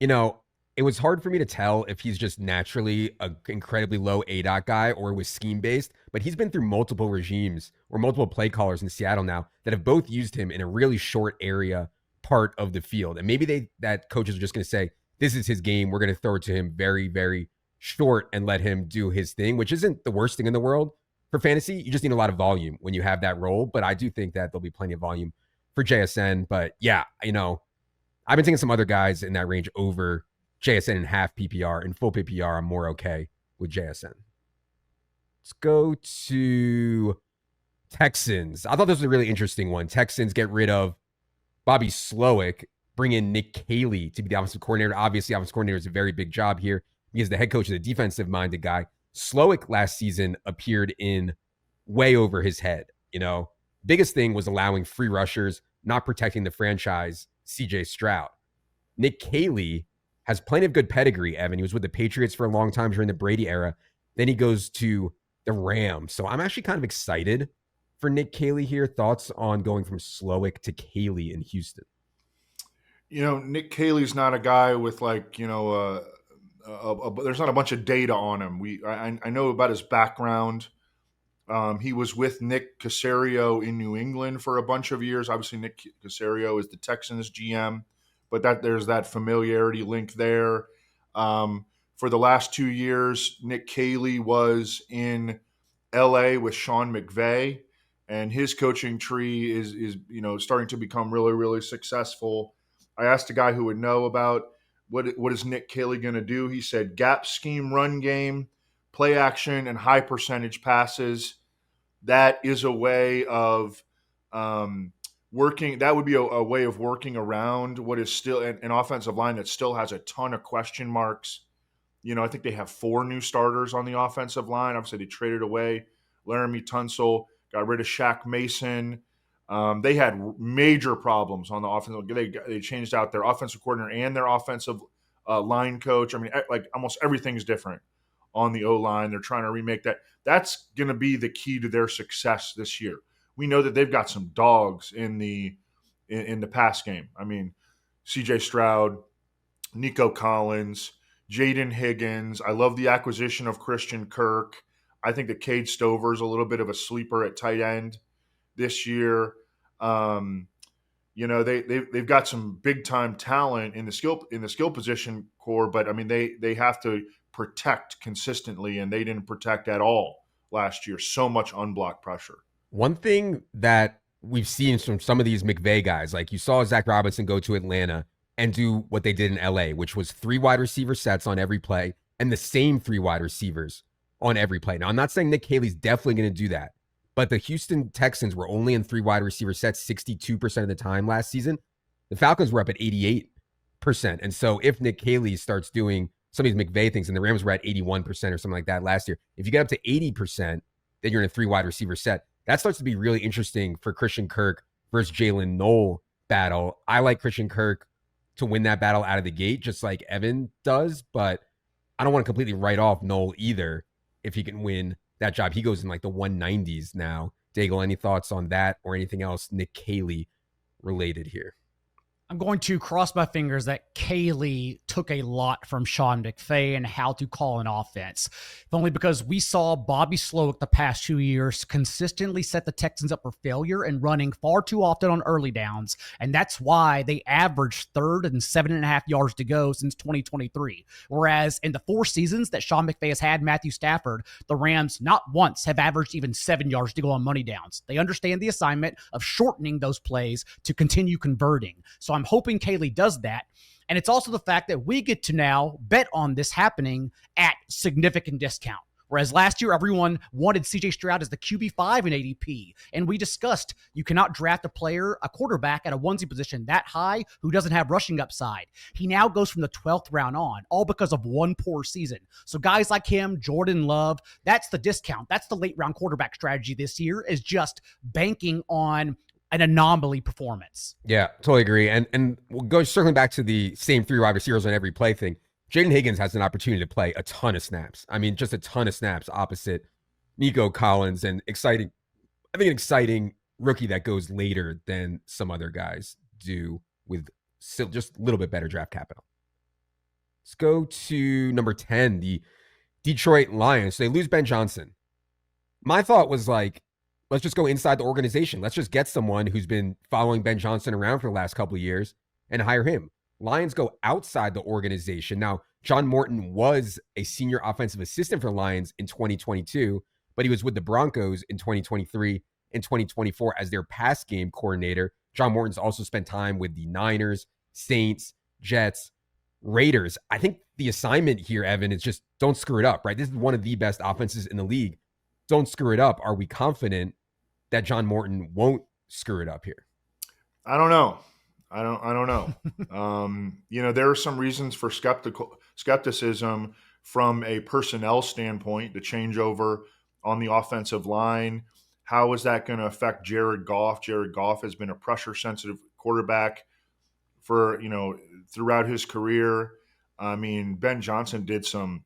it was hard for me to tell if he's just naturally an incredibly low ADOT guy or was scheme-based, but he's been through multiple regimes or multiple play callers in Seattle now that have both used him in a really short area part of the field. And maybe that coaches are just going to say, this is his game. We're going to throw it to him very, very short and let him do his thing, which isn't the worst thing in the world. For fantasy, you just need a lot of volume when you have that role, but I do think that there'll be plenty of volume for JSN. But yeah, I've been taking some other guys in that range over JSN in half PPR. In full PPR, I'm more okay with JSN. Let's go to Texans. I thought this was a really interesting one. Texans get rid of Bobby Slowick, bring in Nick Caley to be the offensive coordinator. Obviously, offensive coordinator is a very big job here because the head coach is a defensive-minded guy. Slowick last season appeared in way over his head. Biggest thing was allowing free rushers, not protecting the franchise, CJ Stroud. Nick Caley has plenty of good pedigree, Evan. He was with the Patriots for a long time during the Brady era. Then he goes to the Rams. So I'm actually kind of excited for Nick Caley here. Thoughts on going from Slowick to Caley in Houston? Nick Caley's not a guy with there's not a bunch of data on him. I know about his background. He was with Nick Caserio in New England for a bunch of years. Obviously, Nick Caserio is the Texans GM, but there's that familiarity link there. For the last 2 years, Nick Caley was in LA with Sean McVay, and his coaching tree is starting to become really, really successful. I asked a guy who would know about what is Nick Caley going to do. He said gap scheme, run game, play action, and high percentage passes. That is a way of working. That would be a way of working around what is still an offensive line that still has a ton of question marks. I think they have 4 new starters on the offensive line. Obviously, they traded away Laramie Tunsil, got rid of Shaq Mason. They had major problems on the offensive. They changed out their offensive coordinator and their offensive line coach. I mean, almost everything's different on the O-line. They're trying to remake that. That's going to be the key to their success this year. We know that they've got some dogs in the pass game. I mean, CJ Stroud, Nico Collins, Jaden Higgins. I love the acquisition of Christian Kirk. I think that Cade Stover's a little bit of a sleeper at tight end this year. They've got some big time talent in the skill position core, but I mean they have to protect consistently, and they didn't protect at all last year. So much unblocked pressure. One thing that we've seen from some of these McVay guys, like you saw Zach Robinson go to Atlanta and do what they did in LA, which was 3 wide receiver sets on every play and the same 3 wide receivers on every play. Now, I'm not saying Nick Caley's definitely going to do that, but the Houston Texans were only in 3 wide receiver sets 62% of the time last season. The Falcons were up at 88%. And so if Nick Caley starts doing some of these McVay things, and the Rams were at 81% or something like that last year. If you get up to 80%, then you're in a 3 wide receiver set. That starts to be really interesting for Christian Kirk versus Jalen Noel battle. I like Christian Kirk to win that battle out of the gate, just like Evan does, but I don't want to completely write off Noel either if he can win that job. He goes in like the 190s now. Daigle, any thoughts on that or anything else Nick Caley related here? I'm going to cross my fingers that Kaylee took a lot from Sean McVay and how to call an offense. If only because we saw Bobby Slowick the past 2 years consistently set the Texans up for failure and running far too often on early downs. And that's why they averaged third and 7.5 yards to go since 2023. Whereas in the 4 seasons that Sean McVay has had Matthew Stafford, the Rams not once have averaged even 7 yards to go on money downs. They understand the assignment of shortening those plays to continue converting. So I'm hoping Kaylee does that. And it's also the fact that we get to now bet on this happening at significant discount. Whereas last year, everyone wanted CJ Stroud as the QB5 in ADP. And we discussed you cannot draft a quarterback at a onesie position that high who doesn't have rushing upside. He now goes from the 12th round on, all because of one poor season. So guys like him, Jordan Love, that's the discount. That's the late round quarterback strategy this year, is just banking on an anomaly performance. Yeah, totally agree. And we'll go circling back to the same 3 wide receivers on every play thing. Jaden Higgins has an opportunity to play a ton of snaps. I mean, just a ton of snaps opposite Nico Collins, and an exciting rookie that goes later than some other guys do with still just a little bit better draft capital. Let's go to number 10, the Detroit Lions. So they lose Ben Johnson. My thought was like, let's just go inside the organization. Let's just get someone who's been following Ben Johnson around for the last couple of years and hire him. Lions go outside the organization. Now, John Morton was a senior offensive assistant for the Lions in 2022, but he was with the Broncos in 2023 and 2024 as their pass game coordinator. John Morton's also spent time with the Niners, Saints, Jets, Raiders. I think the assignment here, Evan, is just don't screw it up, right? This is one of the best offenses in the league. Don't screw it up. Are we confident that John Morton won't screw it up here? I don't know. I don't know. There are some reasons for skepticism from a personnel standpoint, the changeover on the offensive line. How is that going to affect Jared Goff? Jared Goff has been a pressure-sensitive quarterback for, throughout his career. I mean, Ben Johnson did some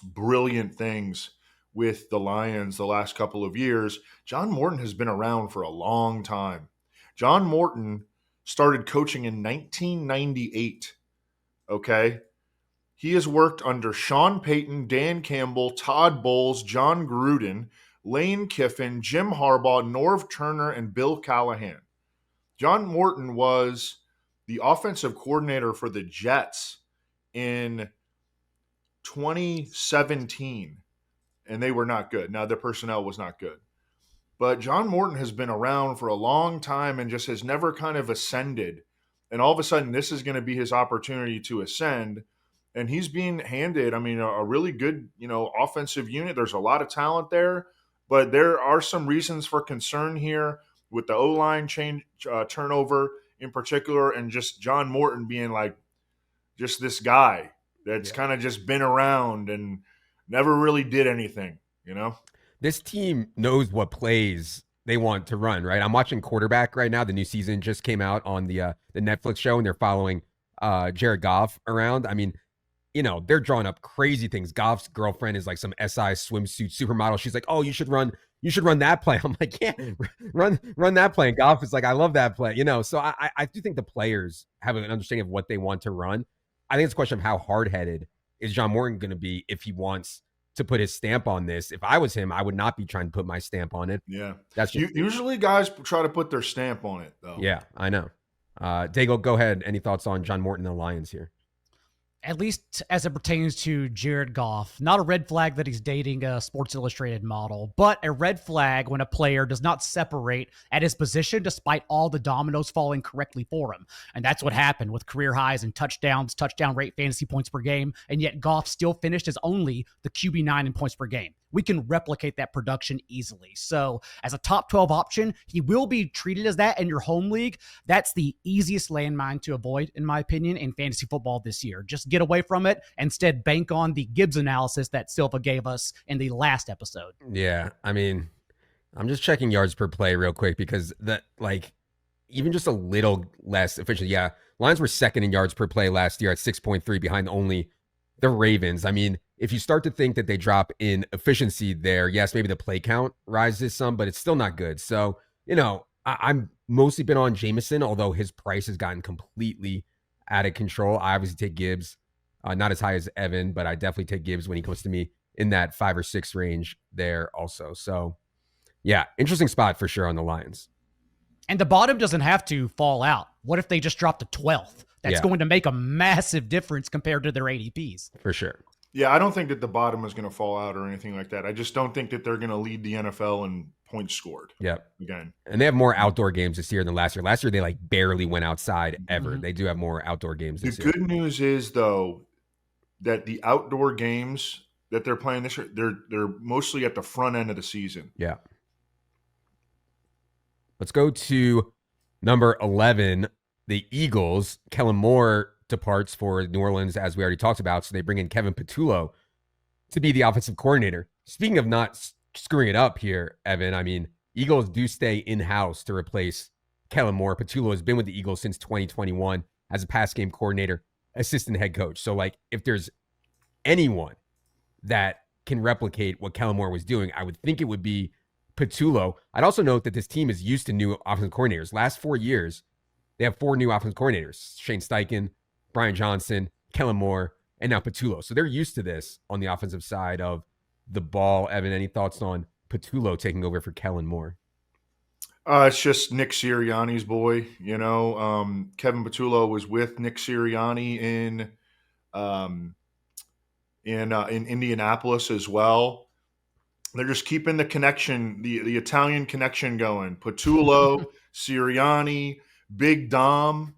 brilliant things with the Lions the last couple of years. John Morton has been around for a long time. John Morton started coaching in 1998, okay? He has worked under Sean Payton, Dan Campbell, Todd Bowles, John Gruden, Lane Kiffin, Jim Harbaugh, Norv Turner, and Bill Callahan. John Morton was the offensive coordinator for the Jets in 2017, and they were not good. Now, their personnel was not good. But John Morton has been around for a long time and just has never kind of ascended. And all of a sudden, this is going to be his opportunity to ascend. And he's being handed, a really good, offensive unit. There's a lot of talent there. But there are some reasons for concern here with the O-line change, turnover in particular, and just John Morton being like just this guy that's kind of just been around and never really did anything, This team knows what plays they want to run, right? I'm watching Quarterback right now. The new season just came out on the Netflix show, and they're following Jared Goff around. I mean, they're drawing up crazy things. Goff's girlfriend is like some SI swimsuit supermodel. She's like, "Oh, you should run that play." I'm like, "Yeah, run that play." And Goff is like, "I love that play." So I do think the players have an understanding of what they want to run. I think it's a question of how hard-headed is John Morton going to be if he wants to put his stamp on this. If I was him, I would not be trying to put my stamp on it. Yeah. That's usually guys try to put their stamp on it, though. Yeah, I know. Daigle, go ahead. Any thoughts on John Morton and the Lions here? At least as it pertains to Jared Goff, not a red flag that he's dating a Sports Illustrated model, but a red flag when a player does not separate at his position despite all the dominoes falling correctly for him. And that's what happened with career highs in touchdowns, touchdown rate, fantasy points per game, and yet Goff still finished as only the QB9 in points per game. We can replicate that production easily. So as a top 12 option, he will be treated as that in your home league. That's the easiest landmine to avoid, in my opinion, in fantasy football this year. Just get away from it. Instead, bank on the Gibbs analysis that Silva gave us in the last episode. Yeah, I mean, I'm just checking yards per play real quick because even just a little less efficient. Yeah, Lions were second in yards per play last year at 6.3 behind only the Ravens. I mean, if you start to think that they drop in efficiency there, yes, maybe the play count rises some, but it's still not good. So, I'm mostly been on Jameson, although his price has gotten completely out of control. I obviously take Gibbs, not as high as Evan, but I definitely take Gibbs when he comes to me in that 5 or 6 range there also. So, yeah, interesting spot for sure on the Lions. And the bottom doesn't have to fall out. What if they just drop to 12th? That's going to make a massive difference compared to their ADPs. For sure. Yeah, I don't think that the bottom is going to fall out or anything like that. I just don't think that they're going to lead the NFL in points scored. Yep. Again. And they have more outdoor games this year than last year. Last year, they barely went outside ever. Mm-hmm. They do have more outdoor games this year. The good news is, though, that the outdoor games that they're playing this year, they're mostly at the front end of the season. Yeah. Let's go to number 11, the Eagles. Kellen Moore departs for New Orleans, as we already talked about, so they bring in Kevin Patullo to be the offensive coordinator. Speaking of not screwing it up here, Evan, I mean, Eagles do stay in-house to replace Kellen Moore. Patullo has been with the Eagles since 2021 as a pass game coordinator, assistant head coach. So, if there's anyone that can replicate what Kellen Moore was doing, I would think it would be Patullo. I'd also note that this team is used to new offensive coordinators. Last 4 years, they have 4 new offensive coordinators: Shane Steichen, Brian Johnson, Kellen Moore, and now Patullo. So they're used to this on the offensive side of the ball. Evan, any thoughts on Patullo taking over for Kellen Moore? It's just Nick Sirianni's boy. Kevin Patullo was with Nick Sirianni in Indianapolis as well. They're just keeping the connection, the Italian connection going. Patullo, Sirianni, Big Dom,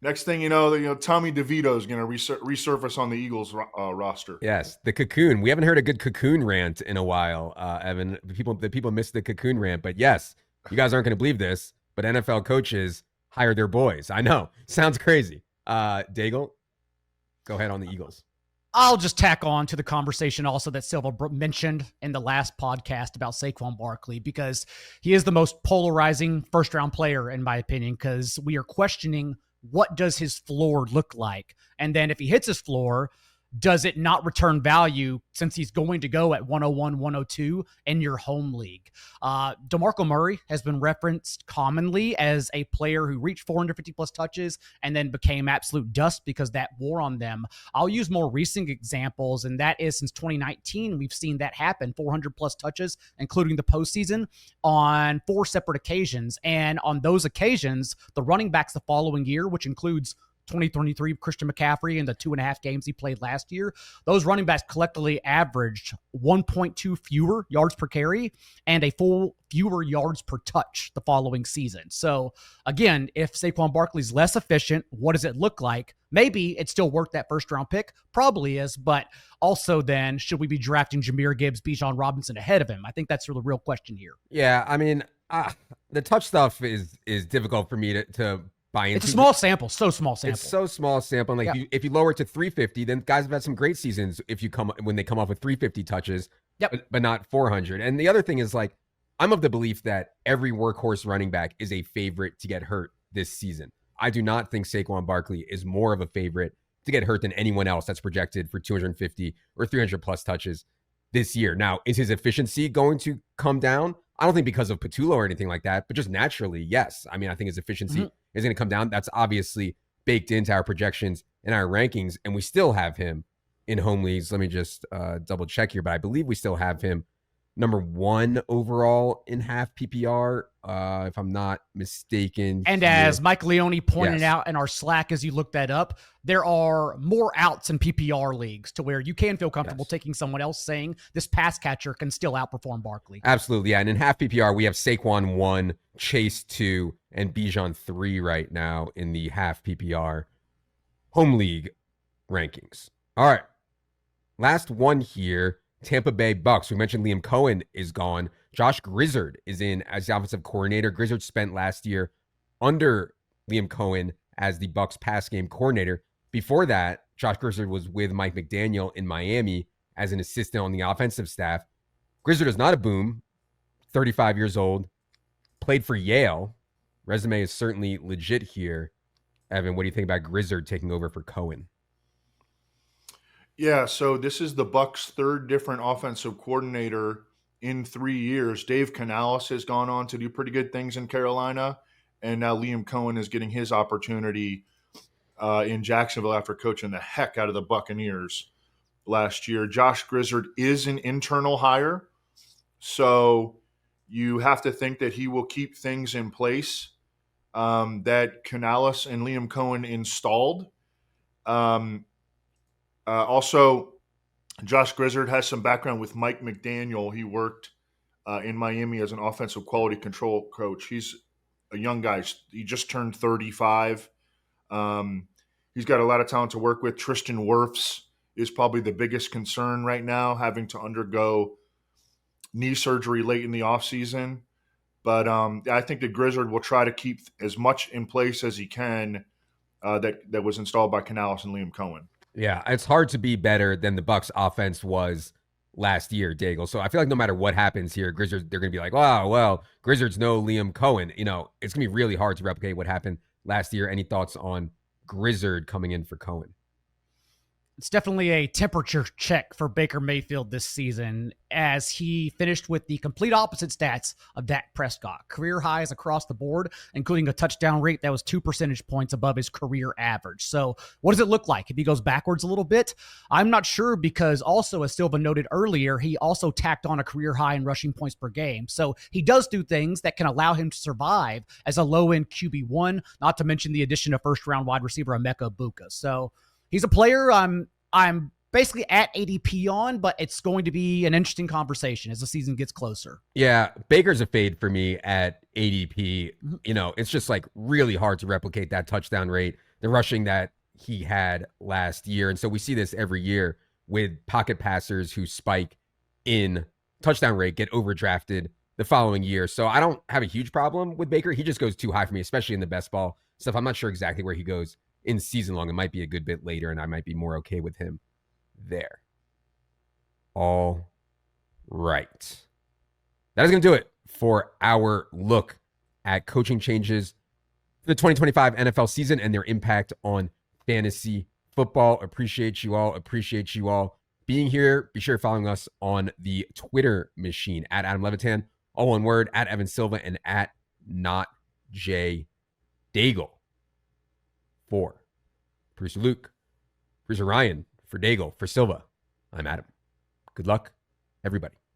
Next thing you know, Tommy DeVito is going to resurface on the Eagles roster. Yes, the cocoon. We haven't heard a good cocoon rant in a while, Evan. The people miss the cocoon rant, but yes, you guys aren't going to believe this, but NFL coaches hire their boys. I know, sounds crazy. Daigle, go ahead on the Eagles. I'll just tack on to the conversation also that Silva mentioned in the last podcast about Saquon Barkley, because he is the most polarizing first-round player, in my opinion, because we are questioning what does his floor look like? And then if he hits his floor, does it not return value since he's going to go at 101, 102 in your home league? DeMarco Murray has been referenced commonly as a player who reached 450 plus touches and then became absolute dust because that wore on them. I'll use more recent examples, and that is since 2019, we've seen that happen, 400 plus touches, including the postseason, on 4 separate occasions. And on those occasions, the running backs the following year, which includes 2023 Christian McCaffrey in the 2.5 games he played last year, those running backs collectively averaged 1.2 fewer yards per carry and a full fewer yards per touch the following season. So again, if Saquon Barkley's less efficient, what does it look like? Maybe it's still worth that first round pick. Probably is, but also then should we be drafting Jahmyr Gibbs, Bijan Robinson ahead of him? I think that's the real question here. Yeah, I mean, the touch stuff is difficult for me to buy into. It's a small sample, so small sample. It's so small sample. And if you lower it to 350, then guys have had some great seasons when they come off with 350 touches, but not 400. And the other thing is, I'm of the belief that every workhorse running back is a favorite to get hurt this season. I do not think Saquon Barkley is more of a favorite to get hurt than anyone else that's projected for 250 or 300 plus touches this year. Now, is his efficiency going to come down? I don't think because of Patullo or anything like that, but just naturally, yes. I mean, I think his efficiency is going to come down. That's obviously baked into our projections and our rankings, and we still have him in home leagues. Let me just double check here, but I believe we still have him number 1 overall in half PPR, if I'm not mistaken. And as Mike Leone pointed out in our Slack, as you look that up, there are more outs in PPR leagues to where you can feel comfortable taking someone else, saying this pass catcher can still outperform Barkley. Absolutely, yeah. And in half PPR, we have Saquon 1, Chase 2, and Bijan 3 right now in the half PPR home league rankings. All right, last one here. Tampa Bay Bucs. We mentioned Liam Cohen is gone. Josh Grizzard is in as the offensive coordinator. Grizzard spent last year under Liam Cohen as the Bucs pass game coordinator. Before that, Josh Grizzard was with Mike McDaniel in Miami as an assistant on the offensive staff. Grizzard is not a boom, 35 years old, played for Yale. Resume is certainly legit here. Evan, what do you think about Grizzard taking over for Cohen? Yeah, so this is the Bucs' third different offensive coordinator in 3 years. Dave Canales has gone on to do pretty good things in Carolina, and now Liam Cohen is getting his opportunity in Jacksonville after coaching the heck out of the Buccaneers last year. Josh Grizzard is an internal hire, so you have to think that he will keep things in place that Canales and Liam Cohen installed. Also, Josh Grizzard has some background with Mike McDaniel. He worked in Miami as an offensive quality control coach. He's a young guy. He just turned 35. He's got a lot of talent to work with. Tristan Wirfs is probably the biggest concern right now, having to undergo knee surgery late in the offseason. But I think that Grizzard will try to keep as much in place as he can that was installed by Canales and Liam Cohen. Yeah, it's hard to be better than the Bucs offense was last year, Daigle. So I feel like no matter what happens here, Grizzards, they're going to be like, wow, well, Grizzards know Liam Cohen. You know, it's going to be really hard to replicate what happened last year. Any thoughts on Grizzard coming in for Cohen? It's definitely a temperature check for Baker Mayfield this season, as he finished with the complete opposite stats of Dak Prescott. Career highs across the board, including a touchdown rate that was 2 percentage points above his career average. So what does it look like if he goes backwards a little bit? I'm not sure, because also, as Silva noted earlier, he also tacked on a career high in rushing points per game. So he does do things that can allow him to survive as a low-end QB1, not to mention the addition of first-round wide receiver Emeka Egbuka. So he's a player I'm basically at ADP on, but it's going to be an interesting conversation as the season gets closer. Yeah, Baker's a fade for me at ADP. You know, it's just like really hard to replicate that touchdown rate, the rushing that he had last year. And so we see this every year with pocket passers who spike in touchdown rate, get overdrafted the following year. So I don't have a huge problem with Baker. He just goes too high for me, especially in the best ball stuff. I'm not sure exactly where he goes in season long. It might be a good bit later, and I might be more okay with him there. All right. That is going to do it for our look at coaching changes for the 2025 NFL season and their impact on fantasy football. Appreciate you all being here. Be sure following us on the Twitter machine at Adam Levitan, all one word, at Evan Silva, and at Not J Daigle. For producer Luke, producer Ryan, for Daigle, for Silva, I'm Adam. Good luck, everybody.